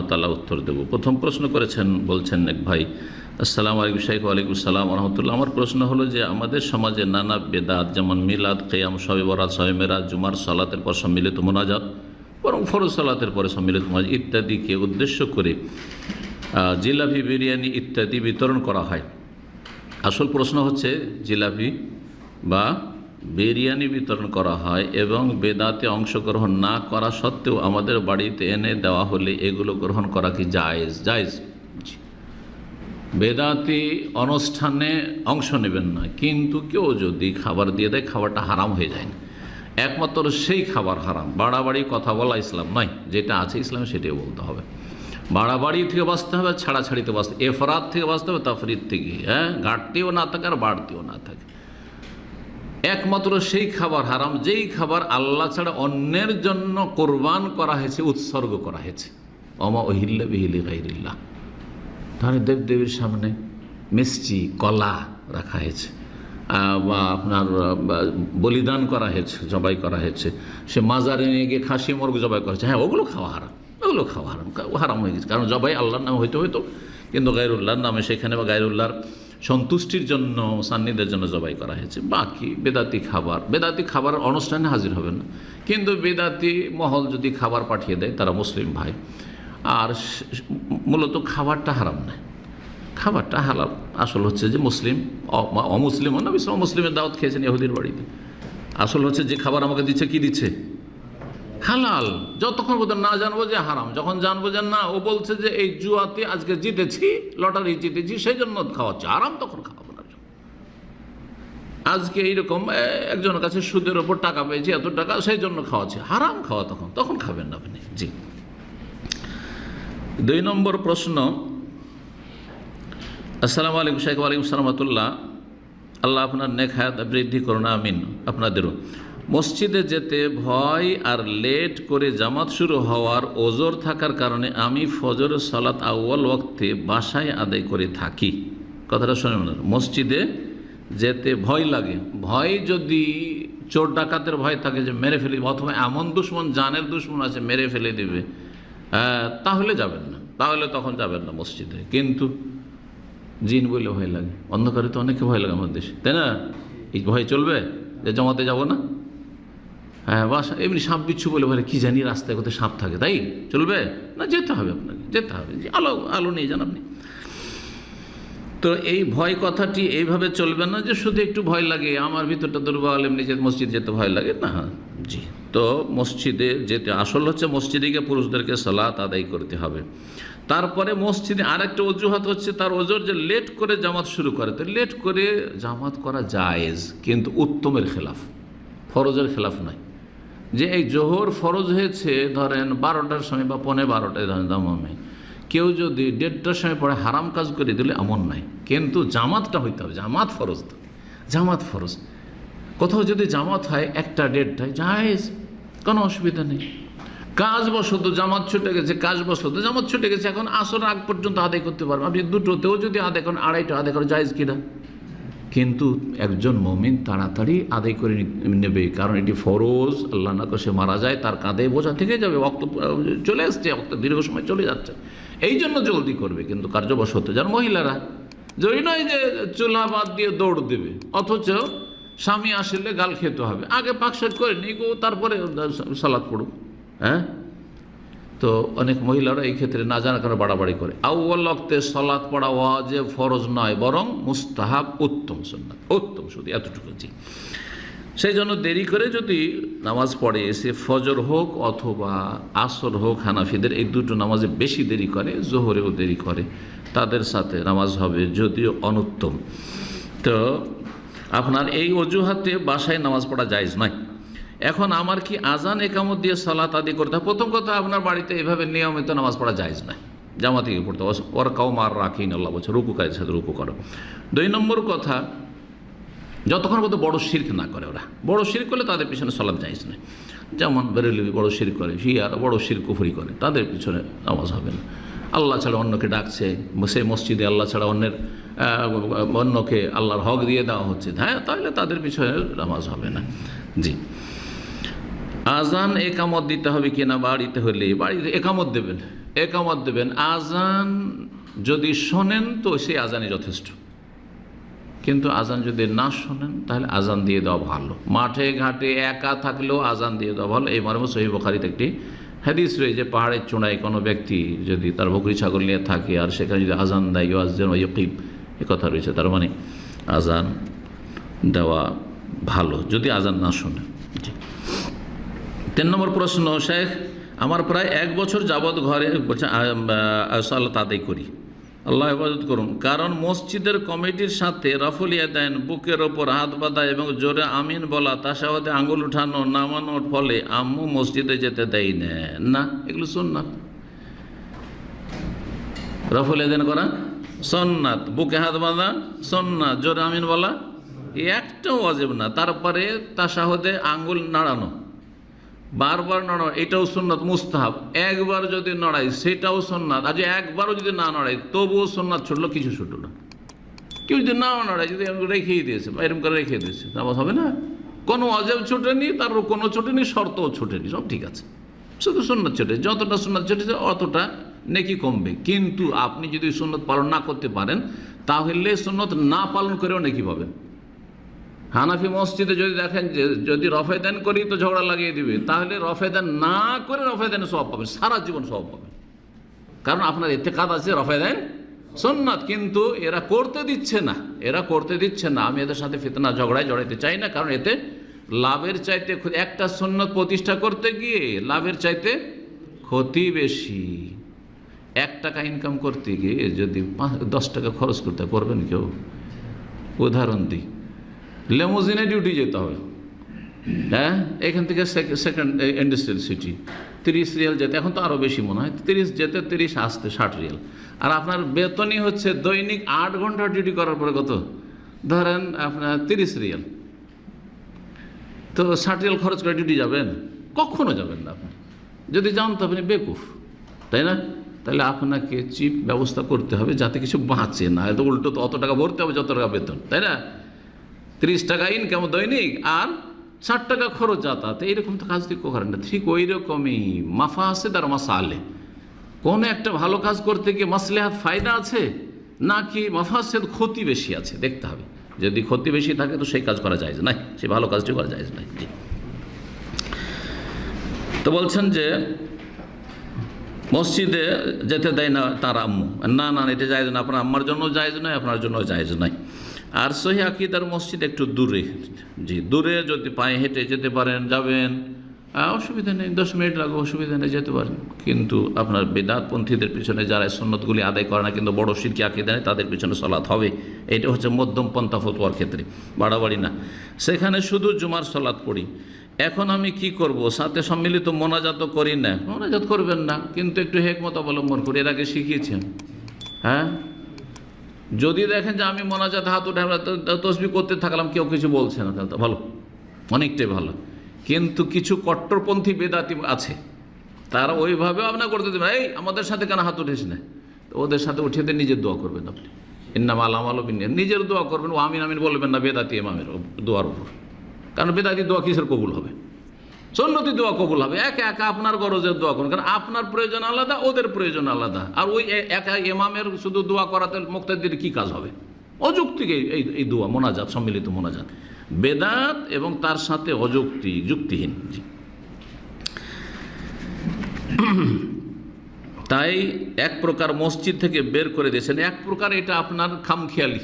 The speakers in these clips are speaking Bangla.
তাআলা উত্তর দেব। প্রথম প্রশ্ন করেছেন, বলছেন এক ভাই, আসসালামু আলাইকুম শাইখ। ওয়ালাইকুম আসসালাম ওয়া রাহমাতুল্লাহ। আমার প্রশ্ন হলো যে আমাদের সমাজে নানা বেদাত, যেমন মিলাদ, কিয়াম, শবে বরাত, শবে মেরাজ, জুমার সালাতের পর সম্মিলিত মোনাজাত, বরং ফরজ সালাতের পরে সম্মিলিত মোনাজাত ইত্যাদিকে উদ্দেশ্য করে জিলাপি, বিরিয়ানি ইত্যাদি বিতরণ করা হয়। আসল প্রশ্ন হচ্ছে জিলাপি বা বিরিয়ানি বিতরণ করা হয় এবং বেদাতে অংশগ্রহণ না করা সত্ত্বেও আমাদের বাড়িতে এনে দেওয়া হলে এগুলো গ্রহণ করা কি জায়েজ? জায়েজ। বেদাতি অনুষ্ঠানে অংশ নেবেন না, কিন্তু কেউ যদি খাবার দিয়ে দেয় খাবারটা হারাম হয়ে যায় না। একমাত্র সেই খাবার হারাম। বাড়াবাড়ি কথা বলা ইসলাম নয়, যেটা আছে ইসলামে সেটাই বলতে হবে। বাড়াবাড়ি থেকে বাঁচতে হবে, ছাড়াছাড়িতে বাঁচতে, এফরাত থেকে বাঁচতে হবে, তাফরিদ থেকে, ঘাটতিও না থাকে আর বাড়তিও না থাকে। একমাত্র সেই খাবার হারাম যেই খাবার আল্লাহ ছাড়া অন্যের জন্য কোরবান করা হয়েছে, উৎসর্গ করা হয়েছে। ওমা উহিল্লা বিহি লিগাইরিল্লাহ, তাহলে দেবদেবীর সামনে মিষ্টি, কলা রাখা হয়েছে, বা আপনার বলিদান করা হয়েছে, জবাই করা হয়েছে, সে মাজারে নিয়ে গিয়ে খাসি মুরগ জবাই করেছে, হ্যাঁ ওগুলো খাওয়া হারাম, ওগুলো খাওয়া হারাম, হারাম হয়ে গেছে। কারণ জবাই আল্লাহর নামে হইতে হইতো, কিন্তু গায়রুল্লাহর নামে সেখানে বা গায়রুল্লাহর সন্তুষ্টির জন্য, সান্নিধ্যের জন্য জবাই করা হয়েছে। বাকি বেদাতি খাবার অনুষ্ঠানে হাজির হবে না, কিন্তু বেদাতি মহল যদি খাবার পাঠিয়ে দেয়, তারা মুসলিম ভাই, আর মূলত খাবারটা হারাম নয়, খাবারটা হালাল। আসল হচ্ছে যে মুসলিম অমুসলিম না, ইসলাম মুসলিমের দাওয়াত খেয়েছেন ইহুদির বাড়িতে। আসল হচ্ছে যে খাবার আমাকে দিচ্ছে, কি দিচ্ছে? হালাল। যতক্ষণ পর্যন্ত না জানবো যে হারাম, যখন জানবো যে না, ও বলছে যে এই জুয়াতে আজকে জিতেছি, লটারি জিতেছি, সেই জন্য খাওয়াচ্ছে, হারাম, তখন খাওয়াবো না। আজকে এইরকম একজনের কাছে সুদের ওপর টাকা পেয়েছি, এত টাকা, সেই জন্য খাওয়াচ্ছে, হারাম খাওয়া, তখন খাবেন না আপনি। জি। 2 নম্বর প্রশ্ন, আসসালামু আলাইকুম শাইখ। ওয়ালাইকুম আসসালাম ওয়া রাহমাতুল্লাহ। আল্লাহ আপনার নেক হায়াত বৃদ্ধি করুন, আমিন। আপনাদেরও। মসজিদে যেতে ভয় আর লেট করে জামাত শুরু হওয়ার ওজর থাকার কারণে আমি ফজরের সালাত আউয়াল ওয়াক্তে বাসায় আদায় করে থাকি। কথাটা শুনে মনে, মসজিদে যেতে ভয় লাগে, ভয় যদি চোর ডাকাতের ভয় থাকে যে মেরে ফেলে, অথবা এমন দুশ্মন, জানের দুশ্মন আছে মেরে ফেলে দেবে, তাহলে যাবেন না, তাহলে তখন যাবেন না মসজিদে। কিন্তু জিন বলে ভয় লাগে, অন্ধকারে তো অনেকে ভয় লাগে আমাদের দেশে, তাই না? এই ভয় চলবে যে জমাতে যাব না? হ্যাঁ, বাসা এমনি সাপ বিচ্ছু বলে বলে, কি জানি রাস্তায় কোথায় সাপ থাকে, তাই চলবে না? যেতে হবে, আপনাকে যেতে হবে, যে আলো নিয়ে যান আপনি। তো এই ভয় কথাটি এইভাবে চলবে না যে শুধু একটু ভয় লাগে, আমার ভিতরটা দুর্বল, এমনি যে মসজিদ যেতে ভয় লাগে না। জি। তো মসজিদে যেতে, আসল হচ্ছে মসজিদে গিয়ে পুরুষদেরকে সালাত আদায় করতে হবে। তারপরে মসজিদে আরেকটা অজুহাত হচ্ছে তার ওজোর, যে লেট করে জামাত শুরু করে। তো লেট করে জামাত করা জায়েজ, কিন্তু উত্তমের খেলাফ, ফরজের খেলাফ নয়। যে এই জোহর ফরজ হয়েছে ধরেন 12টার সময় বা 12:15 ধরেন দামে, কেউ যদি 1:30টার সময় পরে হারাম কাজ করে দিলে এমন নাই, কিন্তু জামাতটা হইতে হবে, জামাত ফরজ। তো জামাত ফরজ, কোথাও যদি জামাত হয় 1টা 1:30টায়, জায়েজ, কোনো অসুবিধা নেই। কাজ বশত জামাত ছুটে গেছে, কাজ বশত জামাত ছুটে গেছে, এখন আসর আগ পর্যন্ত আদায় করতে পারবেন আপনি। 2টোতেও যদি আদায় করেন, 2:30টা আদায় করা জায়েজ কিনা? কিন্তু একজন মুমিন তাড়াতাড়ি আদায় করে নেবে, কারণ এটি ফরজ। আল্লাহ না করে সে মারা যায়, তার কাঁধে বোঝা থেকে যাবে, ওয়াক্ত চলে আসছে, ওয়াক্ত দীর্ঘ সময় চলে যাচ্ছে, এই জন্য জলদি করবে। কিন্তু কার্যবশত যার মহিলারা, জয়ী নয় যে চুলা বাদ দিয়ে দৌড় দেবে, অথচ স্বামী আসলে গাল খেতে হবে, আগে পাকশাক করে নিগো, তারপরে সালাত পড়ুক। হ্যাঁ, তো অনেক মহিলারা এই ক্ষেত্রে না জানা কারণে বাড়াবাড়ি করে। আউয়াল ওয়াক্তে সালাত পড়া ওয়াজিব, ফরজ নয়, বরং মুস্তাহাব, উত্তম সুন্নাত, উত্তম, শুধু এতটুকু। জি। সেই জন্য দেরি করে যদি নামাজ পড়ে, সে ফজর হোক অথবা আসর হোক, হানাফিদের এই 2টো নামাজে বেশি দেরি করে, জোহরেও দেরি করে, তাদের সাথে নামাজ হবে, যদিও অনুত্তম। তো আপনার এই অজুহাতে বাসায় নামাজ পড়া জায়েজ নয়। এখন আমার কি আজান একামত দিয়ে সালাত আদায় করতে হবে? প্রথম কথা, আপনার বাড়িতে এভাবে নিয়মিত নামাজ পড়া জায়েজ নয়, জামাতে গিয়ে পড়তে হবে। ওর কাউ মার রাখিন, আল্লাহ বলছে রুকু কাজের সাথে রুকু করো। 2 নম্বর কথা, যতক্ষণ পর্যন্ত বড় শিরক না করে, ওরা বড় শিরক করলে তাদের পিছনে সালাত জায়েজ নয়। যেমন বেরেলভি বড় শিরক করে, শিয়ারা বড় শিরক কুফরি করে, তাদের পিছনে নামাজ হবে না। আল্লাহ ছাড়া অন্যকে ডাকছে, সেই মসজিদে আল্লাহ ছাড়া অন্যকে আল্লাহর হক দিয়ে দেওয়া হচ্ছে, হ্যাঁ, তাহলে তাদের পিছনে নামাজ হবে না। জি। আজান একামত দিতে হবে কিনা? বাড়িতে হলে বাড়িতে একামত দেবেন, একামত দেবেন, আজান যদি শোনেন তো সেই আজানই যথেষ্ট, কিন্তু আজান যদি না শোনেন তাহলে আজান দিয়ে দেওয়া ভালো। মাঠে ঘাটে একা থাকলেও আজান দিয়ে দেওয়া ভালো। এই মর্মে সহিহ বুখারীতে একটি হাদিস রয়েছে, পাহাড়ের চূড়ায় কোনো ব্যক্তি যদি তার বকরি ছাগল নিয়ে থাকে আর সেখানে যদি আজান দেয়, ইউআজ্জিন ওয়া ইউকিম, এ কথা রয়েছে, তার মানে আজান দেওয়া ভালো যদি আজান না শোনে। 3 নম্বর প্রশ্ন, শেখ আমার প্রায় 1 বছর যাবৎ ঘরে সালাত আদায় করি, আল্লাহ হেফাজত করুন, কারণ মসজিদের কমিটির সাথে রাফুল ইয়াদাইন, বুকের ওপর হাত বাঁধা এবং জোরে আমিন বলা, তাশাহুদে আঙ্গুল উঠানো, নামানোর ফলে আম্মু মসজিদে যেতে দেয় না, এগুলো সুন্নাত। রাফুল ইয়াদাইন করা সুন্নাত, বুকে হাত বাঁধা সুন্নাত, জোরে আমিন বলা একটাও ওয়াজিব না। তারপরে তাশাহুদে আঙ্গুল নাড়ানো, বারবার নড়ানো, এটাও সুন্নাত মুস্তাহাব। একবার যদি নড়াই সেটাও সুন্নাত, আজ একবারও যদি না নড়াই তবুও সুন্নাত ছুটলো, কিছু ছুটলো না। কেউ যদি না নড়াই, যদি রেখেই দিয়েছে বা এরকম করে রেখে দিয়েছে, নামাজ হবে না। কোনো অজেব ছুটেনি, তার কোনো ছুটেনি, শর্তও ছুটেনি, সব ঠিক আছে, শুধু সুন্নাত ছুটে। যতটা সুন্নাত ছুটেছে অতটা নেকি কমবে। কিন্তু আপনি যদি সুন্নাত পালন না করতে পারেন তাহলে সুন্নাত না পালন করেও নেকি পাবেন। হানাফি মসজিদে যদি দেখেন যে যদি রফেদান করি তো ঝগড়া লাগিয়ে দিবে, তাহলে রফেদান না করে রফেদানে সওয়াব পাবেন, সারা জীবন সওয়াব পাবেন, কারণ আপনার ইতিকাদ আছে রফেদান সুন্নাত। কিন্তু এরা করতে দিচ্ছে না, আমি এদের সাথে ফিতনা ঝগড়ায় জড়াইতে চাই না, কারণ এতে লাভের চাইতে একটা সুন্নাত প্রতিষ্ঠা করতে গিয়ে লাভের চাইতে ক্ষতি বেশি। 1 টাকা ইনকাম করতে গিয়ে যদি 10 টাকা খরচ করতে পারবেন কেউ? উদাহরণ দিই, লেমোজিনে ডিউটি যেতে হবে, হ্যাঁ, এখান থেকে সেকেন্ড ইন্ডাস্ট্রিয়াল সিটি 30 রিয়াল যেতে, এখন তো আরও বেশি মনে হয়, 30 যেতে 30 আসতে 60 রিয়াল। আর আপনার বেতনই হচ্ছে দৈনিক 8 ঘন্টা ডিউটি করার পরে কত, ধরেন আপনার 30 রিয়াল, তো 60 রিয়াল খরচ করে ডিউটি যাবেন? কখনো যাবেন না। আপনি যদি যান তো আপনি বেকুফ, তাই না? তাহলে আপনাকে চিপ ব্যবস্থা করতে হবে যাতে কিছু বাঁচে না, এত উল্টো তো অত টাকা ভরতে হবে যত টাকা বেতন, তাই না? 30 টাকা ইনকাম দৈনিক আর 60 টাকা খরচ যাতায়াত, এইরকম তো কাজ ঠিক করেন না। ঠিক ওই রকমই মাফাসিদ আর মাসালে, কোনো একটা ভালো কাজ করতে গিয়ে মাসলেহাত ফায়দা আছে নাকি মাফাসিদ ক্ষতি বেশি আছে দেখতে হবে। যদি ক্ষতি বেশি থাকে তো সেই কাজ করা যায় না, সেই ভালো কাজটি করা যায় না। তো বলছেন যে মসজিদে যেতে দেয় না তার আম্মু, না না এটা জায়েজ না, আপনার আম্মার জন্য জায়েজ নয়, আপনার জন্য জায়েজ নয়। আর সহিহ আকীদার মসজিদ একটু দূরে, জি দূরে যদি পায়ে হেঁটে যেতে পারেন যাবেন, অসুবিধা নেই, 10 মিনিট লাগবে, অসুবিধা নেই, যেতে পারেন। কিন্তু আপনার বেদাতপন্থীদের পিছনে যারা সুন্নতগুলি আদায় করে না কিন্তু বড় শিরকি আকীদা নেই, তাদের পিছনে সালাত হবে। এটা হচ্ছে মধ্যম পন্থা ফতোয়ার ক্ষেত্রে, বাড়াবাড়ি না। সেখানে শুধু জুমার সালাত পড়ি, এখন আমি কি করব? সাথে সম্মিলিত মোনাজাত করি না, মোনাজাত করবেন না, কিন্তু একটু হেকমত অবলম্বন করি, এর আগে শিখিয়েছেন। হ্যাঁ, যদি দেখেন যে আমি মোনাজাত হাত উঠে আমরা তসবিহ করতে থাকলাম, কেউ কিছু বলছে না, তাহলে তো ভালো, অনেকটাই ভালো। কিন্তু কিছু কট্টরপন্থী বেদাতি আছে, তারা ওইভাবে আপনার করতে দেবেন, এই আমাদের সাথে কেন হাত উঠেছ না, তো ওদের সাথে উঠিয়ে দিয়ে নিজের দোয়া করবেন আপনি, ইন্নামাল আমালু বিন্নিয়াত, নিজের দোয়া করবেন, ও আমিন আমিন বলবেন না বেদাতি ইমামের দোয়ার উপর, কারণ বেদাতি দোয়া কিসের কবুল হবে? সুন্নতি দোয়া কবুল হবে। একা একা আপনার গরজের দোয়া করুন, কারণ আপনার প্রয়োজন আলাদা, ওদের প্রয়োজন আলাদা। আর ওই একা ইমামের শুধু দোয়া করাতে মুক্তাদির কি কাজ হবে? অযৌক্তিক এই দোয়া মোনাজাত, সম্মিলিত মোনাজাত বেদাত এবং তার সাথে অযৌক্তিক, যুক্তিহীন। জি, তাই এক প্রকার মসজিদ থেকে বের করে দিয়েছেন, এক প্রকার এটা আপনার খামখেয়ালি,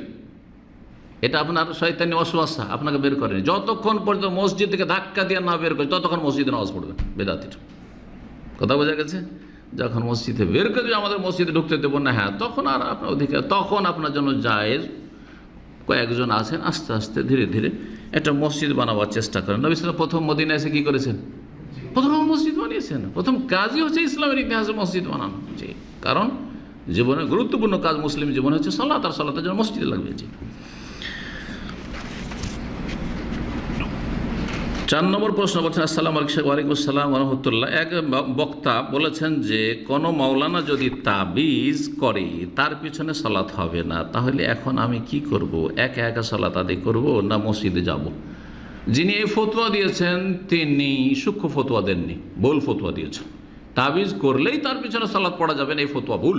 এটা আপনার শয়তানি ওয়াসওয়াসা আপনাকে বের করেনি। যতক্ষণ পর্যন্ত মসজিদ থেকে ধাক্কা দিয়ে না বের করে ততক্ষণ মসজিদে নামাজ পড়বেন, বেদাতির কথা বোঝা গেছে। যখন মসজিদে বের করে দিয়ে আমাদের মসজিদে ঢুকতে দেবো না, হ্যাঁ তখন আর আপনার অধিকার, তখন আপনার জন্য জায়েজ। কয়েকজন আছেন আস্তে আস্তে ধীরে ধীরে একটা মসজিদ বানাবার চেষ্টা করেন। নবী সাল্লাল্লাহু আলাইহি ওয়াসাল্লাম প্রথম মদিনায় এসে কী করেছেন? প্রথম মসজিদ বানিয়েছেন। প্রথম কাজই হচ্ছে ইসলামের ইতিহাসে মসজিদ বানানো। জি, কারণ জীবনে গুরুত্বপূর্ণ কাজ মুসলিম জীবনে হচ্ছে সালাত, আর সালাতের জন্য মসজিদ লাগবে। জি, 4 নম্বর প্রশ্ন বলছেন, আসসালামু আলাইকুম আসসালাম ওয়া রাহমাতুল্লাহ। এক বক্তা বলেছেন যে কোনো মাওলানা যদি তাবিজ করে তার পিছনে সালাত হবে না, তাহলে এখন আমি কি করব? একা একা সালাত আদায় করব না মসজিদে যাব? যিনি এই ফতোয়া দিয়েছেন তিনি সূক্ষ্ম ফতোয়া দেননি, ভুল ফতোয়া দিয়েছেন। তাবিজ করলেই তার পিছনে সালাত পড়া যাবে না, এই ফতোয়া ভুল।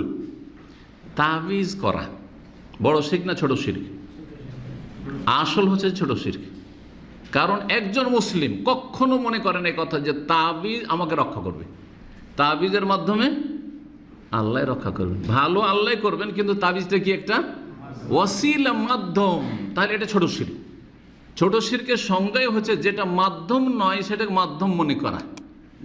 তাবিজ করা বড় শিরক না ছোট শিরক? আসল হচ্ছে ছোট শিরক। কারণ একজন মুসলিম কখনো মনে করেন এই কথা যে তাবিজ আমাকে রক্ষা করবে, তাবিজের মাধ্যমে আল্লাহ রক্ষা করবেন। ভালো আল্লাহ করবেন, কিন্তু তাবিজটা কি একটা ওয়াসিলা, মাধ্যম। তাহলে এটা ছোট শিরক। ছোট শিরকের সংজ্ঞাই হচ্ছে যেটা মাধ্যম নয় সেটাকে মাধ্যম মনে করা,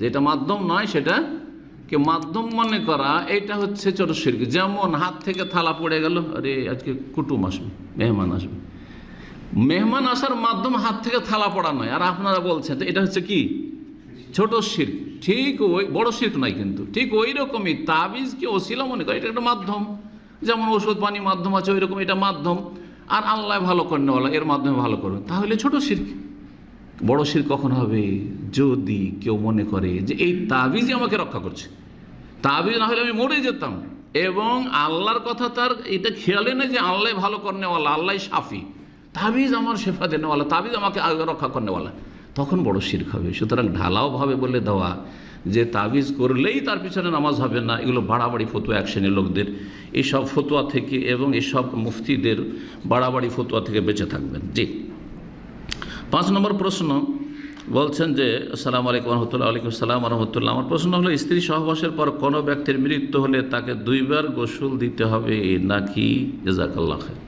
যেটা মাধ্যম নয় সেটাকে মাধ্যম মনে করা, এটা হচ্ছে ছোট শিরক। যেমন হাত থেকে থালা পড়ে গেল, আরে আজকে কুটুম আসবে, মেহমান আসবে, মেহমান আসার মাধ্যম হাত থেকে থালা পড়া নয়, আর আপনারা বলছেন তো এটা হচ্ছে কি ছোট শিরক। ঠিক ওই বড় শিরক নয়, কিন্তু ঠিক ওই রকমই তাবিজকে ওসিলা মনে করে, এটা একটা মাধ্যম। যেমন ওষুধ পানি মাধ্যম আছে, ওই রকম এটা মাধ্যম। আর আল্লাহ ভালো করেনওয়ালা, এর মাধ্যমে ভালো করবেন, তাহলে ছোট শিরক। বড় শিরক কখন হবে? যদি কেউ মনে করে যে এই তাবিজই আমাকে রক্ষা করছে, তাবিজ না হলে আমি মরে যেতাম, এবং আল্লাহর কথা তার এটা খেয়ালে নেই যে আল্লাহ ভালো করেনওয়ালা, আল্লাহ শাফি, তাবিজ আমার শেফা দেনেওয়ালা, তাবিজ আমাকে রক্ষা করেনওয়ালা, তখন বড় শিরক হবে। সুতরাং ঢালাওভাবে বলে দেওয়া যে তাবিজ করলেই তার পিছনে নামাজ হবে না, এগুলো বাড়াবাড়ি ফতোয়া এক শ্রেণীর লোকদের। এইসব ফতোয়া থেকে এবং এইসব মুফতিদের বাড়াবাড়ি ফতোয়া থেকে বেঁচে থাকবেন। জি, 5 নম্বর প্রশ্ন বলছেন যে আসসালামু আলাইকুম রহমতুল্লাহ। ওয়ালাইকুম আসসালাম রহমতুল্লাহ। আমার প্রশ্ন হলো, স্ত্রী সহবাসের পর কোনো ব্যক্তির মৃত্যু হলে তাকে 2 বার গোসল দিতে হবে নাকি? জাযাকাল্লাহ খায়র।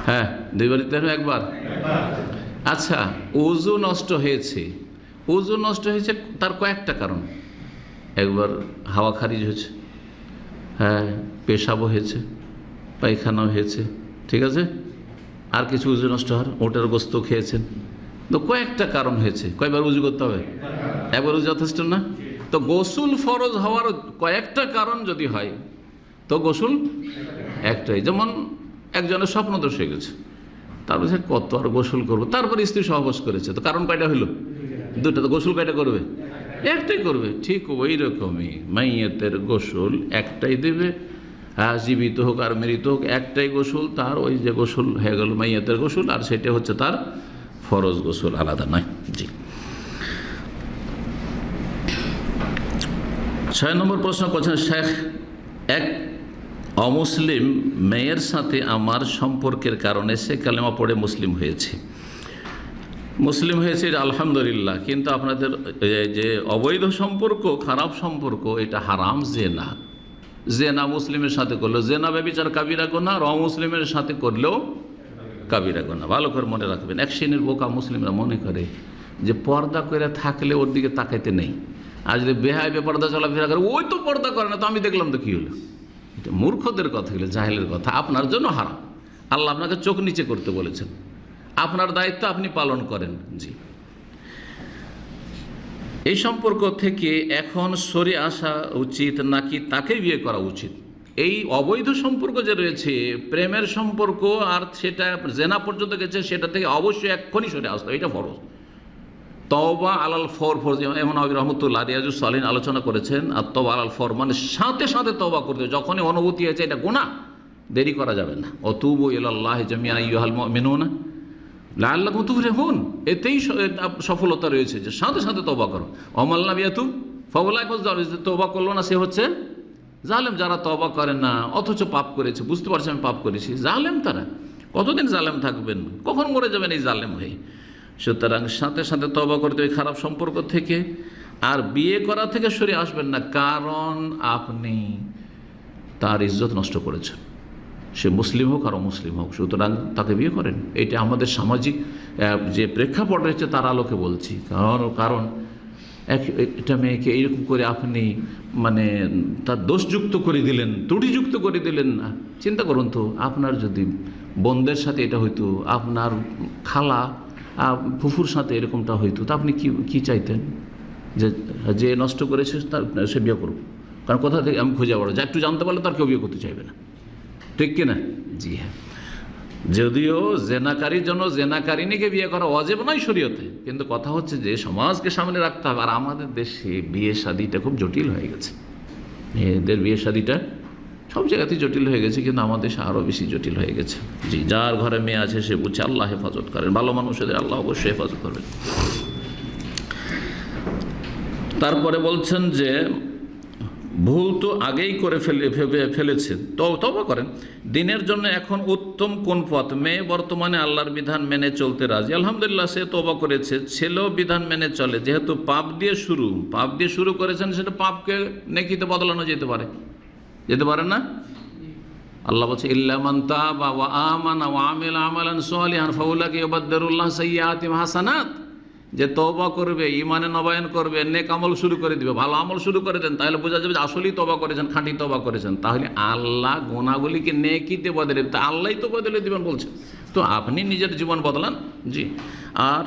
হ্যাঁ, 2 বার দিতে হবে, একবার? আচ্ছা, ওযু নষ্ট হয়েছে, ওযু নষ্ট হয়েছে তার কয়েকটা কারণ। একবার হাওয়া খারিজ হয়েছে, হ্যাঁ, পেশাবও হয়েছে, পায়খানাও হয়েছে, ঠিক আছে, আর কিছু ওযু নষ্ট হওয়ার, ওটার গোস্ত খেয়েছেন, তো কয়েকটা কারণ হয়েছে। কয়বার ওযু করতে হবে? একবার ওযু যথেষ্ট না? তো গোসল ফরজ হওয়ার কয়েকটা কারণ যদি হয় তো গোসল একটাই। যেমন একজনের স্বপ্নদোষ হয়ে গেছে, তারপর সে কত আর গোসল করবো, তারপরে স্ত্রী সহবাস করেছে, তো কারণ কয়টা হইল? 2টা। তো গোসল কয়টা করবে? একটাই করবে। ঠিক ওই রকমই মাইয়েতের গোসল একটাই দেবে, হ্যাঁ, জীবিত হোক আর মৃত হোক একটাই গোসল তার। ওই যে গোসল হয়ে গেল মাইয়েতের গোসল, আর সেটা হচ্ছে তার ফরজ গোসল, আলাদা নয়। জি, 6 নম্বর প্রশ্ন করছেন শেখ, এক অমুসলিম মেয়ের সাথে আমার সম্পর্কের কারণে সে কালেমা পড়ে মুসলিম হয়েছে, আলহামদুলিল্লাহ, কিন্তু আপনাদের যে অবৈধ সম্পর্ক, খারাপ সম্পর্ক, এটা হারাম। জেনা মুসলিমের সাথে করলেও জেনা ব্যভিচার কাবিরা গুনাহ, আর অমুসলিমের সাথে করলেও কাবিরা গুনাহ। ভালো করে মনে রাখবেন। এক শ্রেণীর বোকা মুসলিমরা মনে করে যে পর্দা করে থাকলে ওর দিকে তাকাইতে নেই, আর যদি বেহায় বেপর্দা চলাফেরা করে, ওই তো পর্দা করে না, তো আমি দেখলাম তো কী হলো। এটা মূর্খদের কথা, হলো জাহেলের কথা। আপনার জন্য হারাম। আল্লাহ আপনাকে চোখ নিচে করতে বলেছেন, আপনার দায়িত্ব আপনি পালন করেন। জি, এই সম্পর্ক থেকে এখন সরে আসা উচিত নাকি তাকে বিয়ে করা উচিত? এই অবৈধ সম্পর্ক যে রয়েছে, প্রেমের সম্পর্ক, আর সেটা জেনা পর্যন্ত গেছে, সেটা থেকে অবশ্যই এক্ষুনি সরে আসতে, এটা ফরজ। তওবা আলাল ফর, এমন রহমতুল্লাহ রিয়াজুস সালিহিন আলোচনা করেছেন। আর তওবা আলাল ফর মানে সাথে সাথে তওবা করতে, যখনই অনুভূতি হয়েছে এটা গুনাহ, দেরি করা যাবে না। অতুবু ইলাল্লাহি জামিআন আইয়ুহাল মুমিনুনা লাআল্লাকুম তুফলিহুন, এতেই সফলতা রয়েছে যে সাথে সাথে তওবা করো। ওমান লাম ইয়াতুব ফাউলাইকা তওবা করলো না, সে হচ্ছে জালেম। যারা তওবা করে না অথচ পাপ করেছে, বুঝতে পারছে আমি পাপ করেছি, জালেম তারা। কতদিন জালেম থাকবেন? কখন মরে যাবেন এই জালেম হয়ে? সুতরাং সাথে সাথে তওবা করতে ওই খারাপ সম্পর্ক থেকে, আর বিয়ে করা থেকে সরে আসবেন না, কারণ আপনি তার ইজ্জত নষ্ট করেছেন, সে মুসলিম হোক আর অমুসলিম হোক। সুতরাং তাকে বিয়ে করেন। এটা আমাদের সামাজিক যে প্রেক্ষাপট রয়েছে তার আলোকে বলছি। কারণ একটা মেয়েকে এইরকম করে আপনি মানে তার দোষযুক্ত করে দিলেন, ত্রুটিযুক্ত করে দিলেন না। চিন্তা করুন তো, আপনার যদি বোনদের সাথে এটা হইতো, আপনার খালা ফুফুর সাথে এরকমটা হইতো, তা আপনি কি চাইতেন? যে নষ্ট করেছে তার সে বিয়ে করুক। কারণ কোথা থেকে আমি খুঁজে পাবো, যা একটু জানতে পারলে তার কেউ বিয়ে করতে চাইবে না, ঠিক কিনা? জি হ্যাঁ। যদিও জেনাকারীর জন্য জেনাকারিনীকে বিয়ে করা ওয়াজিব নয় শরীয়তে, কিন্তু কথা হচ্ছে যে সমাজকে সামনে রাখতে হবে। আর আমাদের দেশে বিয়ে শাদিটা খুব জটিল হয়ে গেছে, মেয়েদের বিয়ে শাদিটা সব জায়গাতেই জটিল হয়ে গেছে, কিন্তু আমাদের দেশে আরও বেশি জটিল হয়ে গেছে। জি, যার ঘরে মেয়ে আছে সে বুঝছে আল্লাহ হেফাজত করেন, ভালো মানুষদের আল্লাহ অবশ্যই হেফাজত করবেন। তারপরে বলছেন যে ভুল তো আগেই করে ফেলেছে, তওবা করেন। দিনের জন্য এখন উত্তম কোন পথ? মেয়ে বর্তমানে আল্লাহর বিধান মেনে চলতে রাজি, আলহামদুলিল্লাহ, সে তওবা করেছে। ছেলেও বিধান মেনে চলে, যেহেতু পাপ দিয়ে শুরু করেছেন, সেটা পাপকে নেকিতে বদলানো যেতে পারে না? আল্লাহ বলছে ইল্লা মান তাবা ওয়া আমানা ওয়া আমিলা আমালান সালিহান ফাউলাইকা ইউবাদদিরুল্লাহু সাইয়্যাতিহিম হাসানাত। যে তওবা করবে, ঈমানে নবায়ন করবে, নেক আমল শুরু করে দিবে, ভালো আমল শুরু করে দেন, তাহলে বোঝা যাবে যে আসলেই তওবা করেছেন, খাঁটি তওবা করেছেন। তাহলে আল্লাহ গুনাহগুলিকে নেকিতে বদলে তা আল্লাহই তো বদলে দিবেন বলছেন। তো আপনি নিজের জীবন বদলান। জি। আর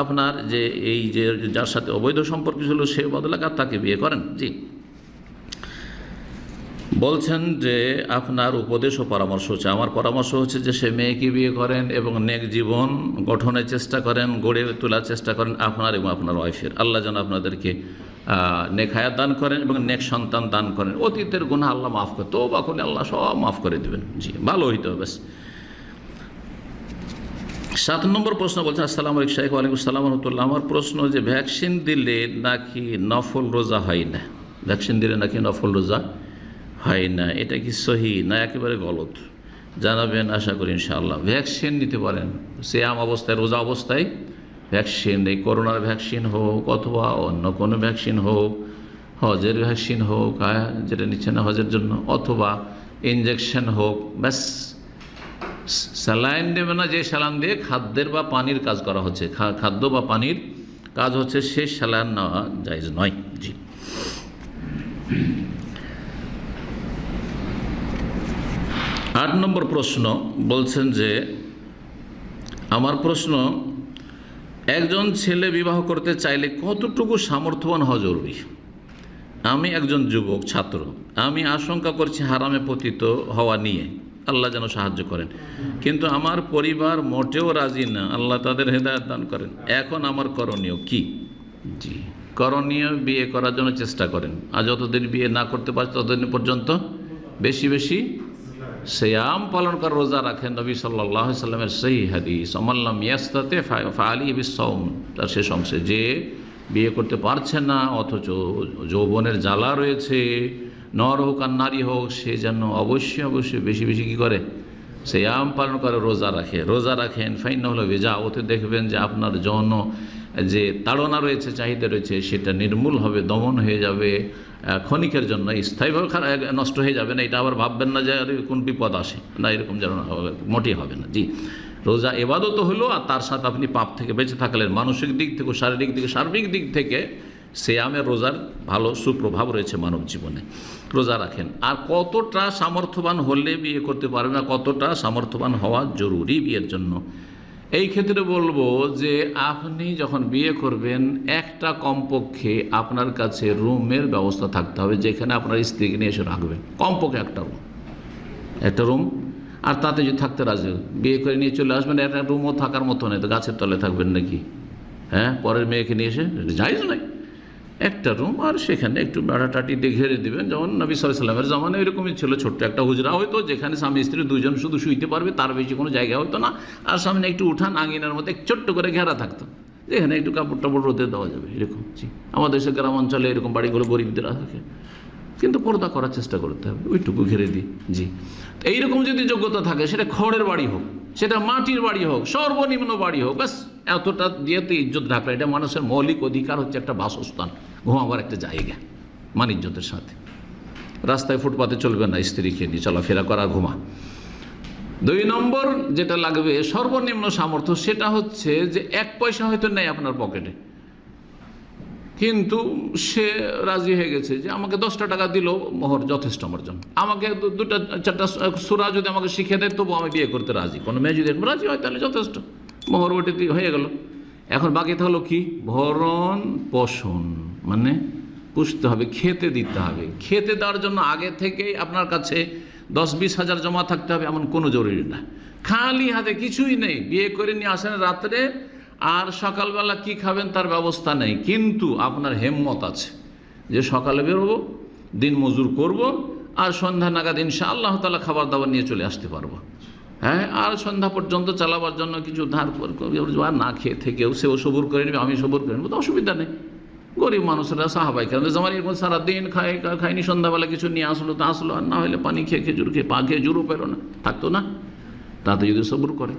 আপনার যে এই যে যার সাথে অবৈধ সম্পর্ক ছিল সে বদলাক আর তাকে বিয়ে করেন। জি। বলছেন যে আপনার উপদেশ ও পরামর্শ হচ্ছে, আমার পরামর্শ হচ্ছে যে সে মেয়েকে বিয়ে করেন এবং নেক জীবন গঠনের চেষ্টা করেন, গড়ে তোলার চেষ্টা করেন আপনার এবং আপনার ওয়াইফের। আল্লাহ যেন আপনাদেরকে নেক হায়াত দান করেন এবং নেক সন্তান দান করেন। অতীতের গুনাহ আল্লাহ মাফ করে, তওবা করলে আল্লাহ সব মাফ করে দেবেন। জি, ভালো হইতে হবে। 7 নম্বর প্রশ্ন বলছেন, আসসালামু আলাইকুম শাইখ। ওয়ালাইকুম আসসালাম ওয়া রাহমাতুল্লাহ। আমার প্রশ্ন যে ভ্যাকসিন দিলে নাকি নফল রোজা হয় না? ভ্যাকসিন দিলে নাকি নফল রোজা হয় না, এটা কি সহি না একেবারে গলত? জানাবেন আশা করি ইনশাআল্লাহ। ভ্যাকসিন নিতে পারেন সিয়াম অবস্থায়, রোজা অবস্থায় ভ্যাকসিন, এই করোনার ভ্যাকসিন হোক অথবা অন্য কোনো ভ্যাকসিন হোক, হজের ভ্যাকসিন হোক, যেটা নিচ্ছে না হজের জন্য, অথবা ইনজেকশন হোক, ব্যাস। স্যালাইন দেবে না, যে স্যালাইন দিয়ে খাদ্যের বা পানির কাজ করা হচ্ছে, খাদ্য বা পানির কাজ হচ্ছে, সে স্যালাইন নেওয়া জায়েজ নয়। জি। 8 নম্বর প্রশ্ন বলছেন যে আমার প্রশ্ন, একজন ছেলে বিবাহ করতে চাইলে কতটুকু সামর্থ্যবান হওয়া জরুরি? আমি একজন যুবক ছাত্র, আমি আশঙ্কা করছি হারামে পতিত হওয়া নিয়ে, আল্লাহ যেন সাহায্য করেন, কিন্তু আমার পরিবার মোটেও রাজি না, আল্লাহ তাদের হেদায়েত দান করেন। এখন আমার করণীয় কি? জি, করণীয় বিয়ে করার জন্য চেষ্টা করেন, আর যতদিন বিয়ে না করতে পারছে ততদিন পর্যন্ত বেশি বেশি সিয়াম পালন করে রোজা রাখেন। নবী সাল্লাল্লাহু আলাইহি সাল্লামের সহিহ হাদিস, আমাল্লাম ইয়াস্তাতি ফাআলি বিসসাওম, তার শেষ অংশে, যে বিয়ে করতে পারছে না অথচ যৌবনের জ্বালা রয়েছে, নর হোক আর নারী হোক, সে যেন অবশ্যই বেশি বেশি কী করে? সিয়াম পালন করে, রোজা রাখেন। ফাইন্নাহু লা বিজা, ওতে দেখবেন যে আপনার যৌন যে তাড়না রয়েছে, চাহিদা রয়েছে, সেটা নির্মূল হবে, দমন হয়ে যাবে, ক্ষণিকের জন্য, স্থায়ীভাবে নষ্ট হয়ে যাবে না। এটা আবার ভাববেন না যে কোন বিপদ আসে, না, এরকম যেন মোটেই হবে না। জি, রোজা ইবাদত হলো, আর তার সাথে আপনি পাপ থেকে বেঁচে থাকলেন। মানসিক দিক থেকে, শারীরিক দিকে, সার্বিক দিক থেকে সিয়ামের, রোজার ভালো সুপ্রভাব রয়েছে মানব জীবনে। রোজা রাখেন। আর কতটা সামর্থ্যবান হলে বিয়ে করতে পারবে না, কতটা সামর্থ্যবান হওয়া জরুরি বিয়ের জন্য, এই ক্ষেত্রে বলবো যে আপনি যখন বিয়ে করবেন, একটা কমপক্ষে আপনার কাছে রুমের ব্যবস্থা থাকতে হবে, যেখানে আপনার স্ত্রীকে নিয়ে এসে রাখবেন। কমপক্ষে একটা রুম, আর তাতে যদি থাকতে রাজি, বিয়ে করে নিয়ে চলে আসবেন, একটা রুমও থাকার মতো নেই, তো গাছের তলে থাকবেন নাকি? হ্যাঁ, পরের মেয়েকে নিয়ে এসে, জায়েজ নাই। একটা রুম, আর সেখানে একটু বেড়াটাটি দিয়ে ঘিরে দিবেন, যেমন নবী সাল্লাল্লাহু আলাইহি ওয়াসাল্লামের জামানায় এরকমই ছিল। ছোট্ট একটা হুজরা হয়তো, যেখানে স্বামী স্ত্রী দুজন শুধু শুইতে পারবে, তার বেশি কোনো জায়গা হতো না, আর সামনে একটু উঠান আঙিনার মধ্যে ছোট্ট করে ঘেরা থাকতো, যেখানে একটু কাপড় টাপড় রোদে দেওয়া যাবে, এরকম। জি, আমাদের দেশের গ্রাম অঞ্চলে এরকম বাড়িগুলো গরিবদের থাকে, কিন্তু পর্দা করার চেষ্টা করতে হবে, ওইটুকু ঘিরে দিই। জি, এইরকম যদি যোগ্যতা থাকে, সেটা খড়ের বাড়ি হোক, সেটা মাটির বাড়ি হোক, সর্বনিম্ন বাড়ি হোক, ব্যাস এতটা দিয়ে তো ইজ্জত রাখলে, এটা মানুষের মৌলিক অধিকার হচ্ছে, একটা বাসস্থান, ঘুমাবার একটা জায়গা, মান ইজ্জতের সাথে। রাস্তায় ফুটপাতে চলবে না, স্ত্রীকে নিয়ে চলাফেরা করা, ঘুমা। 2 নম্বর যেটা লাগবে সর্বনিম্ন সামর্থ্য, সেটা হচ্ছে যে 1 পয়সা হয়তো নেই আপনার পকেটে, কিন্তু সে রাজি হয়ে গেছে যে আমাকে 10টা টাকা দিল মোহর যথেষ্ট আমার জন্য, আমাকে 2-4টা সূরা যদি আমাকে শিখে দেয় তবু আমি বিয়ে করতে রাজি। কোনো মেয়ে যদি রাজি হয় তাহলে যথেষ্ট, মোহর ওটি হয়ে গেল। এখন বাকি থাকলো কি? ভরণ পোষণ, মানে পুষতে হবে, খেতে দিতে হবে। খেতে দেওয়ার জন্য আগে থেকেই আপনার কাছে 10-20 হাজার জমা থাকতে হবে, এমন কোনো জরুরি না। খালি হাতে কিছুই নেই, বিয়ে করে নিয়ে আসেন রাত্রে, আর সকালবেলা কি খাবেন তার ব্যবস্থা নেই, কিন্তু আপনার হিম্মত আছে যে সকালে বেরোবো, দিন মজুর করব, আর সন্ধ্যা নাগাদ ইনশাআল্লাহ তাআলা খাবার দাবার নিয়ে চলে আসতে পারবো। হ্যাঁ, আর সন্ধ্যা পর্যন্ত চালাবার জন্য কিছু ধার না খেয়ে থেকেও সেও সবুর করে নেবে, আমি সবুর করে নেবো, তো অসুবিধা নেই। গরিব মানুষরা সাহাবাই কেন আমার এরকম সারাদিন খায়নি, সন্ধ্যাবেলা কিছু নিয়ে আসলো তা আসলো, আর না হলে পানি খেয়ে খেজুর খেয়ে খেজুরও পেলো না, থাকতো না, তাতে যদি সবর করে।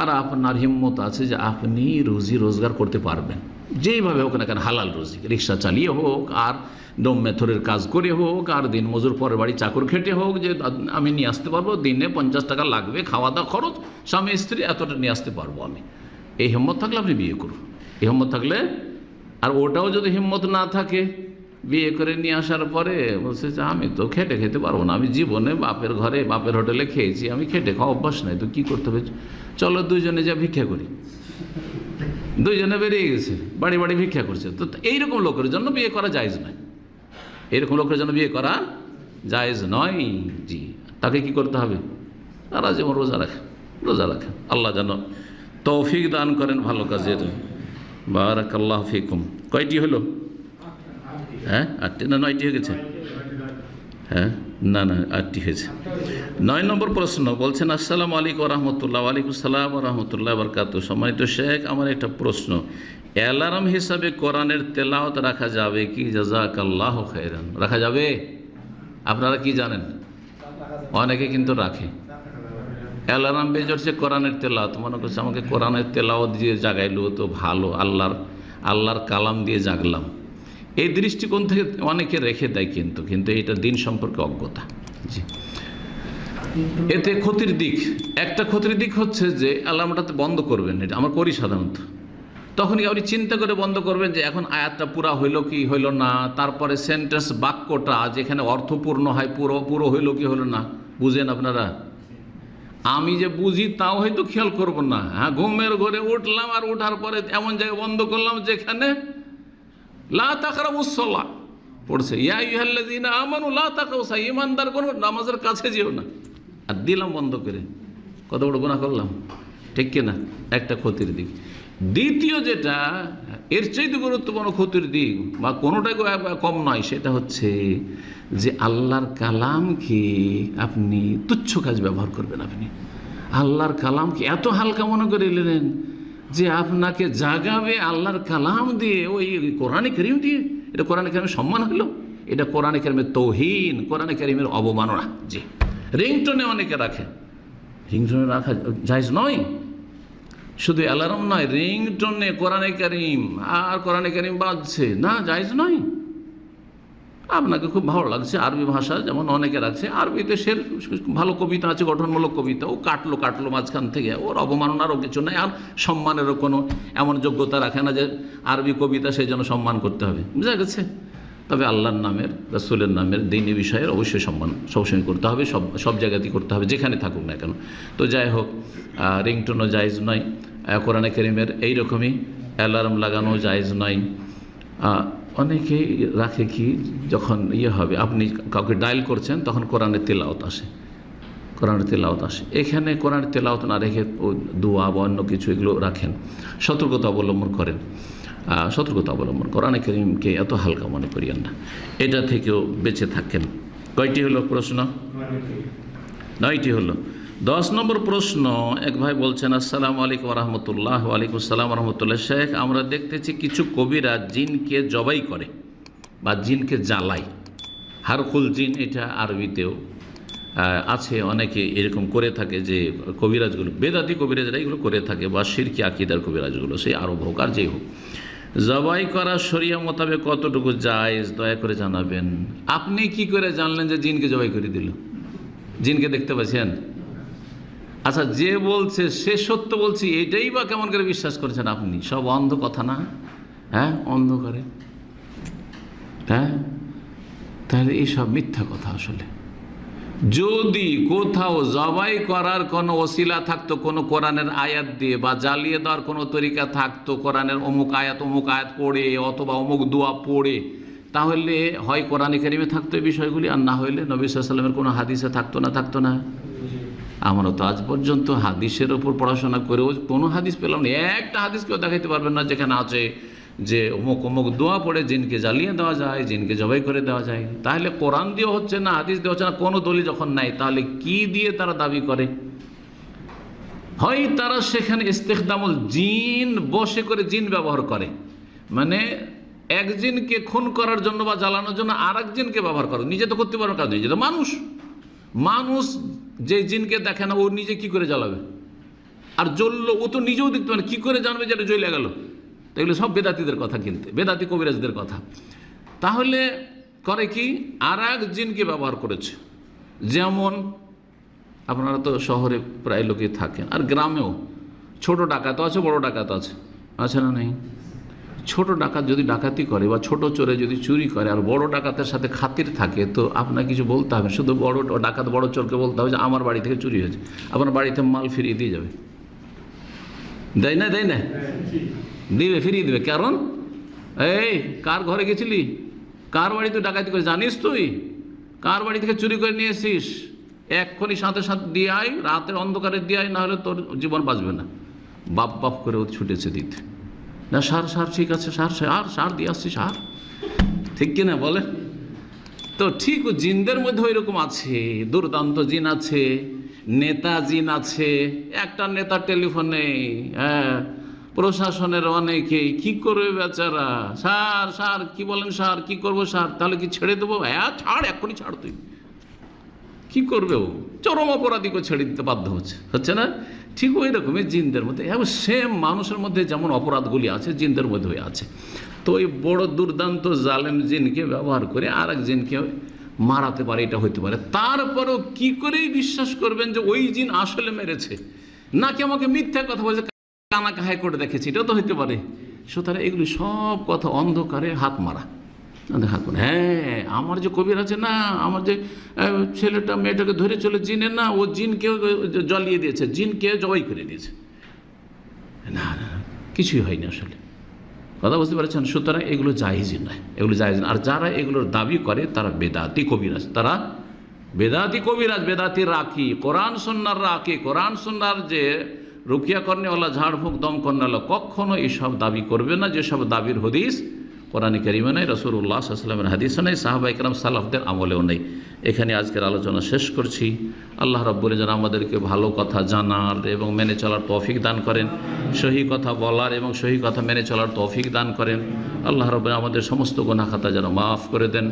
আর আপনার হিম্মত আছে যে আপনি রুজি রোজগার করতে পারবেন, যেইভাবে হোক না কেন, হালাল রুজি, রিক্সা চালিয়ে হোক, আর দম মেথরের কাজ করে হোক, আর দিন মজুর পরের বাড়ি চাকর খেটে হোক, যে আমি নিয়ে আসতে পারবো, দিনে 50 টাকা লাগবে খাওয়া দাওয়া খরচ, স্বামী স্ত্রী এতটা নিয়ে আসতে পারবো আমি, এই হিম্মত থাকলে আপনি বিয়ে করুন। এই হিম্মত থাকলে, আর ওটাও যদি হিম্মত না থাকে, বিয়ে করে নিয়ে আসার পরে বলছে যে আমি তো খেটে খেতে পারবো না, আমি জীবনে বাপের ঘরে বাপের হোটেলে খেয়েছি, আমি খেটে খাওয়া অভ্যাস নাই, তো কী করতে হবে, চলো দুইজনে যা ভিক্ষা করি। দুইজনে বেরিয়ে গেছে, বাড়ি বাড়ি ভিক্ষা করছে। তো এইরকম লোকের জন্য বিয়ে করা জায়েজ নয়, এরকম লোকের জন্য বিয়ে করা জায়েজ নয়। জি, তাকে কি করতে হবে, তারা যেমন রোজা রাখে, রোজা রাখে। আল্লাহ যেন তৌফিক দান করেন ভালো কাজের। বারাকাল্লাহু ফিকুম। কয়টি হলো? হ্যাঁ, 8টি না 9টি হয়ে গেছে? হ্যাঁ, না 8টি হয়েছে। 9 নম্বর প্রশ্ন বলছেন, আসসালামু আলাইকুম ওয়া রাহমাতুল্লাহ। ওয়া আলাইকুম আসসালাম ওয়া রাহমাতুল্লাহি ওয়া বারাকাতুহু। সম্মানিত শেখ, আমার একটা প্রশ্ন, অ্যালার্ম হিসাবে কোরআনের তেলাওয়াত রাখা যাবে কি? জাযাকাল্লাহু খাইরান। রাখা যাবে? আপনারা কি জানেন? অনেকে কিন্তু রাখে। অ্যালার্ম বেজে উঠছে কোরআনের তেলাওয়াত, মনে করছে আমাকে কোরআনের তেলাওয়াত দিয়ে জাগাইলো তো ভালো, আল্লাহর কালাম দিয়ে জাগলাম। এই দৃষ্টিকোণ থেকে অনেকে রেখে দেয়, কিন্তু এটা দিন সম্পর্কে অজ্ঞতা। জি, এতে ক্ষতির দিক, একটা ক্ষতির দিক হচ্ছে যে অ্যালার্মটাতে বন্ধ করবেন, এটা আমরা করি সাধারণত, তখনই আপনি চিন্তা করে বন্ধ করবেন যে এখন আয়াতটা পুরা হইল কি হইল না, তারপরে সেন্টেন্স বাক্যটা যেখানে অর্থপূর্ণ হয় পুরো হইল কি হইল না, বুঝেন আপনারা? আমি যে বুঝি তাও হয়তো খেয়াল করব না। হ্যাঁ, ঘুমের ঘরে উঠলাম, আর ওঠার পরে এমন জায়গায় বন্ধ করলাম যেখানে লা তাকরাবুস সালাহ পড়ছে, ইয়া আইয়ুহাল্লাযীনা আমানু লা তাকরাবুস সালাহ, ঈমানদার কোন নামাজের কাছে যেও না, আর দিলাম বন্ধ করে, কত বড় গুনাহ করলাম, ঠিক কিনা? একটা ক্ষতির দিক। দ্বিতীয় যেটা এর চাইতে গুরুত্বপূর্ণ ক্ষতির দিক, বা কোনোটাই কম নয়, সেটা হচ্ছে যে আল্লাহর কালামকে আপনি তুচ্ছ কাজ ব্যবহার করবেন। আপনি আল্লাহর কালামকে এত হালকা মনে করে নিলেন যে আপনাকে জাগাবে আল্লাহর কালাম দিয়ে, ওই কোরআনে কারীম দিয়ে। এটা কোরআনে কারীমের সম্মান হলো? এটা কোরআনে কারীমের তৌহিন, কোরআনে কারীমের অবমাননা। জি, রিংটোনে অনেকে রাখে, রিংটোনে রাখা জায়েজ নয়। শুধু অ্যালার্ম নয়, রিংটোনে কোরআনে কারীম, আর কোরআনে কারীম বাজছে না, জায়েজ নয়। আপনাকে খুব ভালো লাগছে আরবি ভাষা, যেমন অনেকে রাখছে, আরবিতে সে ভালো কবিতা আছে, গঠনমূলক কবিতা, ও কাটলো মাঝখান থেকে, ওর অবমাননারও কিছু নেই, আর সম্মানেরও কোনো এমন যোগ্যতা রাখে না যে আরবি কবিতা সেই জন্য সম্মান করতে হবে, বুঝা গেছে? তবে আল্লাহর নামের, রাসূলের নামের, দ্বীনি বিষয়ের অবশ্যই সম্মান সবসময় করতে হবে, সব জায়গাতেই করতে হবে, যেখানে থাকুক না কেন। তো যাই হোক, রিংটোনও জায়েজ নয়, কোরআনে কারীমের এইরকমই অ্যালার্ম লাগানো জায়েজ নয়। অনেকেই রাখে কি, যখন হবে, আপনি কাউকে ডায়াল করছেন, তখন কোরআনের তেলাওয়াত আসে, কোরআনের তেলাওয়াত আসে, এখানে কোরআনের তেলাওয়াত না রেখে দোয়া বা অন্য কিছু এগুলো রাখেন। সতর্কতা অবলম্বন করেন, কোরআনে কারীমকে এত হালকা মনে করিয়েন না, এটা থেকেও বেঁচে থাকেন। কয়টি হলো প্রশ্ন? 9টি হলো। 10 নম্বর প্রশ্ন, এক ভাই বলছেন, আসসালামু আলাইকুম ওয়া রাহমাতুল্লাহ। ওয়া আলাইকুম আসসালাম ওয়া রাহমাতুল্লাহ। শেখ, আমরা দেখতেছি কিছু কবিরা জিনকে জবাই করে বা জিনকে জ্বালায়, হারকুল জিন, এটা আরবিতেও আছে, অনেকে এরকম করে থাকে, যে কবিরাজগুলো, বেদাতি কবিরাজরা এগুলো করে থাকে, বা শিরকি আকীদার কবিরাজগুলো, সেই আরব হোক আর যেই হোক, জবাই করা শরিয়া মোতাবেক কতটুকু জায়েজ, দয়া করে জানাবেন। আপনি কি করে জানলেন যে জিনকে জবাই করে দিল? জিনকে দেখতে পাচ্ছেন? আচ্ছা, যে বলছে সে সত্য বলছি, এটাই বা কেমন করে বিশ্বাস করছেন আপনি? সব অন্ধ কথা না? হ্যাঁ, অন্ধ করে, হ্যাঁ, তাহলে এইসব মিথ্যা কথা। আসলে যদি কোথাও জবাই করার কোনো ওসিলা থাকতো, কোনো কোরআনের আয়াত দিয়ে, বা জ্বালিয়ে দেওয়ার কোনো তরিকা থাকতো, কোরআনের অমুক আয়াত পড়ে অথবা অমুক দোয়া পড়ে, তাহলে হয় কোরআনে কারীমে থাকতো এই বিষয়গুলি, আর না হইলে নবী সাল্লাল্লাহু আলাইহি ওয়াসাল্লামের কোনো হাদিসে থাকতো না। আমরা তো আজ পর্যন্ত হাদিসের ওপর পড়াশোনা করেও কোনো হাদিস পেলাম না, একটা হাদিস কেউ দেখাইতে পারবেন না যেখানে আছে যে অমুক দোয়া পড়ে জিনকে জ্বালিয়ে দেওয়া যায়, জিনকে জবাই করে দেওয়া যায়। তাহলে কোরআন দিয়ে হচ্ছে না, হাদিস দিয়ে হচ্ছে না, কোনো দলিল যখন নাই, তাহলে কি দিয়ে তারা দাবি করে? হয় তারা সেখানে ইস্তেখদামুল জিন, বসে করে জিন ব্যবহার করে, মানে এক জিনকে খুন করার জন্য বা জ্বালানোর জন্য আর এক জিনকে ব্যবহার করো। নিজে তো করতে পারো কাজ, নিজে তো মানুষ। মানুষ যে জিনকে দেখে না, ও নিজে কি করে জ্বালাবে? আর জ্বললো, ও তো নিজেও দেখতে পারে, কী করে জানবে যেটা জ্বলে গেল? তো এগুলো সব বেদাতিদের কথা, কিনতে বেদাতি কবিরাজদের কথা। তাহলে করে কি, আর এক জিনকে ব্যবহার করেছে। যেমন আপনারা তো শহরে প্রায় লোকই থাকেন, আর গ্রামেও ছোট ডাকাতও আছে, বড় ডাকাতও আছে, আছে না নেই? ছোট ডাকাত যদি ডাকাতি করে বা ছোট চোরে যদি চুরি করে আর বড় ডাকাতের সাথে খাতির থাকে, তো আপনার কিছু বলতে হবে। শুধু বড় ডাকাত বড় চোরকে বলতে হবে যে আমার বাড়ি থেকে চুরি হয়েছে, আপনার বাড়িতে মাল ফিরিয়ে দিয়ে যাবে। দেয় না? দেয় না? দিবে, ফিরিয়ে দিবে। কারণ এই কার ঘরে গেছিলি, কার বাড়ি তুই ডাকাতি করে জানিস, তুই কার বাড়ি থেকে চুরি করে নিয়ে এসিস, এক্ষুনি সাথে সাথে দিয়ে আয়, রাতের অন্ধকারে দিয়ে আয়, নাহলে তোর জীবন বাঁচবে না। বাপ বাপ করে ও ছুটেছে দিতে। না সার সার, ঠিক আছে, সার সার সার দিয়ে আসছি, সার, ঠিক কিনা বলে? তো ঠিক জিনদের মধ্যে ওই রকম আছে, দুর্দান্ত জিন আছে, নেতা জিন আছে। একটা নেতার টেলিফোন নেই, হ্যাঁ, প্রশাসনের অনেকেই কি করবে বেচারা, সার সার, কি বলেন স্যার, কি করবো স্যার, তাহলে কি ছেড়ে দেবো? হ্যাঁ ছাড়, এক্ষুনি ছাড়। তুই কি করবে? ও চরম অপরাধীকে ছেড়ে দিতে বাধ্য হচ্ছে না? ঠিক ওই রকমই জিনদের মধ্যে, এবং সেম মানুষের মধ্যে যেমন অপরাধগুলি আছে, জিনদের মধ্যে হয়ে আছে। তো ওই বড় দুর্দান্ত জালেম জিনকে ব্যবহার করে আর এক জিনকে মারাতে পারে, এটা হইতে পারে। তারপরেও কি করেই বিশ্বাস করবেন যে ওই জিন আসলে মেরেছে, নাকি আমাকে মিথ্যা কথা বলছে, কানা কাহাই করে দেখেছি, এটাও তো হইতে পারে। সুতরাং এগুলি সব কথা অন্ধকারে হাত মারা। হ্যাঁ, আমার যে কবির আছে না, আমার যে ছেলেটা মেয়েটাকে ধরে চলে জিনে না, ও জিনকে জ্বলিয়ে দিয়েছে, জিনকে জবাই করে দিয়েছে। না না, কিছুই হয়নি আসলে, কথা বুঝতে পারছেন? সুতরাং এগুলো জায়েজই নয়, এগুলো জায়েজ না। আর যারা এগুলোর দাবি করে তারা বেদাতি কবিরাজ, তারা বেদাতি কবিরাজ, বেদাতি রাকি, কোরআন সুন্নাহর রাকি, কোরআন সুন্নাহর যে রুকিয়া করনেওয়ালা, ঝাড়ফুঁক দম করনেওয়ালা, কখনো এইসব দাবি করবে না, যেসব দাবির হদিস কোরআনে কারিমে নেই, রাসূলুল্লাহ সাল্লাল্লাহু আলাইহি ওয়াসাল্লামের হাদিসে নেই, সাহাবায়ে কেরাম সালাফদের আমলেও নেই। এখানে আজকের আলোচনা শেষ করছি। আল্লাহ রাব্বুল যেন আমাদেরকে ভালো কথা জানার এবং মেনে চলার তৌফিক দান করেন, সহি কথা বলার এবং সহি কথা মেনে চলার তৌফিক দান করেন। আল্লাহ রাব্বুল আমাদের সমস্ত গুনাহ খাতা যেন মাফ করে দেন,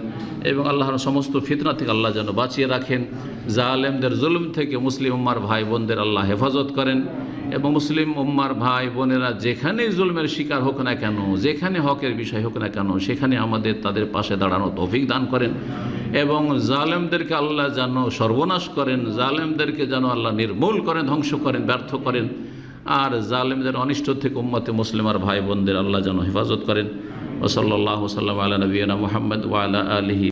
এবং আল্লাহর সমস্ত ফিতনা থেকে আল্লাহ যেন বাঁচিয়ে রাখেন। জালেমদের জুলুম থেকে মুসলিম উম্মার ভাই বোনদের আল্লাহ হেফাজত করেন, এবং মুসলিম উম্মার ভাই বোনেরা যেখানেই জুলমের শিকার হোক না কেন, যেখানে হকের বিষয় হোক না কেন, সেখানে আমাদের তাদের পাশে দাঁড়ানো তৌফিক দান করেন, এবং জালেমদেরকে আল্লাহ যেন সর্বনাশ করেন, জালেমদেরকে যেন আল্লাহ নির্মূল করেন, ধ্বংস করেন, ব্যর্থ করেন। আর জালেমদের অনিষ্ট থেকে উম্মতে মুসলিমার ভাই বোনদের আল্লাহ যেন হেফাজত করেন। ওয়া সাল্লাল্লাহু সাল্লাম আলা নবিয়িনা মুহাম্মদ ওয়া আলা আলিহি